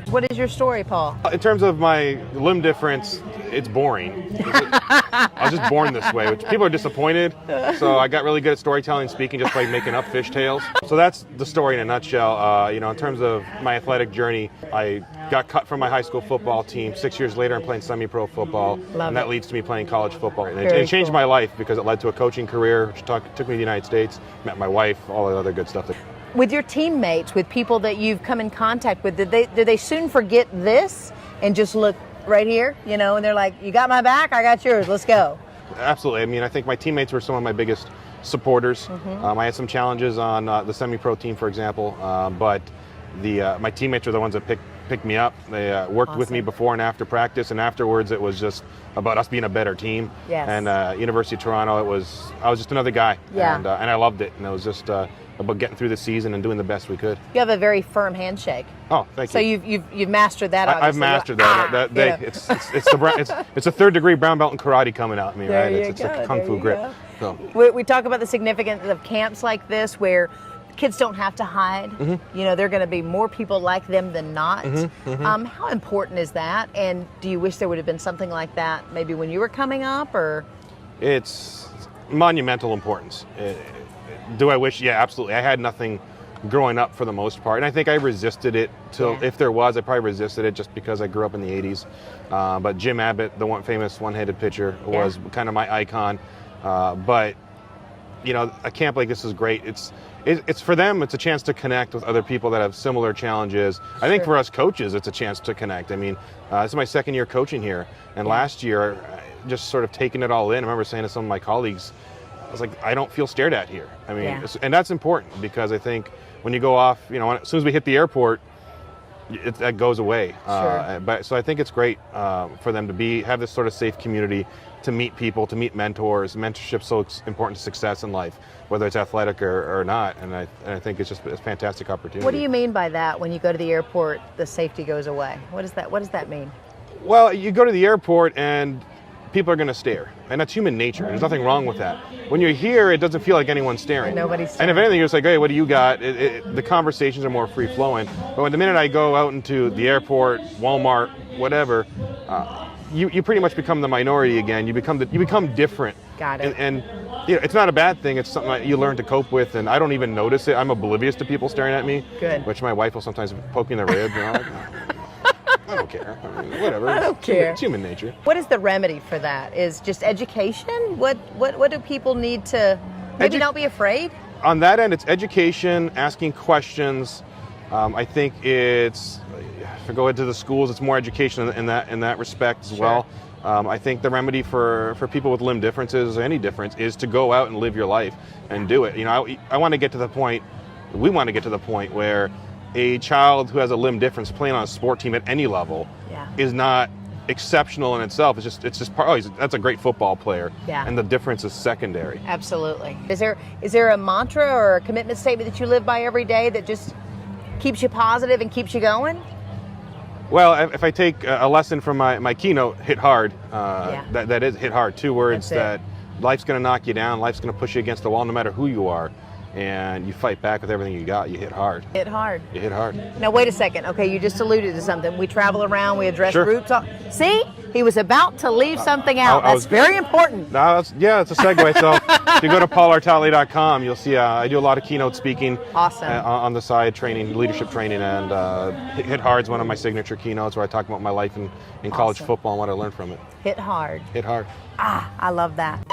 What is your story, Paul? In terms of my limb difference, it's boring. I was just born this way, which people are disappointed. So I got really good at storytelling and speaking just by making up fishtails. So that's the story in a nutshell. In terms of my athletic journey, I got cut from my high school football team. 6 years later, I'm playing semi-pro football. Love that it. leads to me playing college football. And Very it changed cool. my life because it led to a coaching career, which took me to the United States, met my wife, all the other good stuff. With your teammates, with people that you've come in contact with, did they soon forget this and just look right here, and they're like, you got my back, I got yours, let's go? Absolutely. I mean, I think my teammates were some of my biggest supporters. I had some challenges on the semi-pro team, for example, but my teammates were the ones that picked me up. They worked with me Awesome. before and after practice, and afterwards it was just about us being a better team. Yes. And University of Toronto, I was just another guy, Yeah. and I loved it, and it was just about getting through the season and doing the best we could. You have a very firm handshake. Oh, thank So you. you've mastered that. I've Obviously. mastered that. It's a third degree brown belt in karate coming out at me, There right? you It's go, a kung there fu you grip. go. So. We talk about the significance of camps like this where kids don't have to hide. They're going to be more people like them than not. How important is that? And do you wish there would have been something like that maybe when you were coming up, or? It's monumental importance. Do I wish? Yeah, absolutely. I had nothing growing up for the most part, and I think I resisted it till, Yeah. if there was, I probably resisted it just because I grew up in the 80s. But Jim Abbott, the famous one-handed pitcher, was kind of my icon. But a camp like this is great. It's for them, it's a chance to connect with other people that have similar challenges. I think for us coaches, it's a chance to connect. I mean, this is my second year coaching here, and last year, just sort of taking it all in. I remember saying to some of my colleagues, I was like, I don't feel stared at here. I mean, and that's important because I think when you go off, as soon as we hit the airport, that goes away. Sure. So I think it's great for them to have this sort of safe community, to meet people, to meet mentors. Mentorship's so important to success in life, whether it's athletic or not. And I think it's just a fantastic opportunity. What do you mean by that? When you go to the airport, the safety goes away. What does that mean? Well, you go to the airport and people are going to stare, and that's human nature. There's nothing wrong with that. When you're here, it doesn't feel like anyone's staring. Nobody's And staring. if anything, you're just like, hey, what do you got? The conversations are more free-flowing. But when the minute I go out into the airport, Walmart, whatever, you pretty much become the minority again. You become different. Got it. And it's not a bad thing. It's something that you learn to cope with, and I don't even notice it. I'm oblivious to people staring at me. Good. Which my wife will sometimes poke me in the rib. I don't care. I mean, whatever. I don't care. It's human nature. What is the remedy for that? Is just education? What do people need to maybe not be afraid? On that end, it's education, asking questions. I think if I go into the schools, it's more education in that respect as well. I think the remedy for people with limb differences or any difference is to go out and live your life and do it. I want to get to the point, we want to get to the point where a child who has a limb difference playing on a sport team at any level is not exceptional in itself. It's just part. That's a great football player. Yeah. And the difference is secondary. Absolutely. Is there a mantra or a commitment statement that you live by every day that just keeps you positive and keeps you going? Well, if I take a lesson from my keynote, hit hard. That is hit hard. 2 words that life's going to knock you down. Life's going to push you against the wall, no matter who you are. And you fight back with everything you got. You hit hard. Hit hard. You hit hard. Now, wait a second. Okay, you just alluded to something. We travel around, we address Sure. groups. See? He was about to leave something out. That's very important. No, it's a segue. So if you go to paulartale.com, you'll see I do a lot of keynote speaking. Awesome. On the side, leadership training, and Hit Hard is one of my signature keynotes where I talk about my life in college football and what I learned from it. Hit hard. Hit hard. I love that.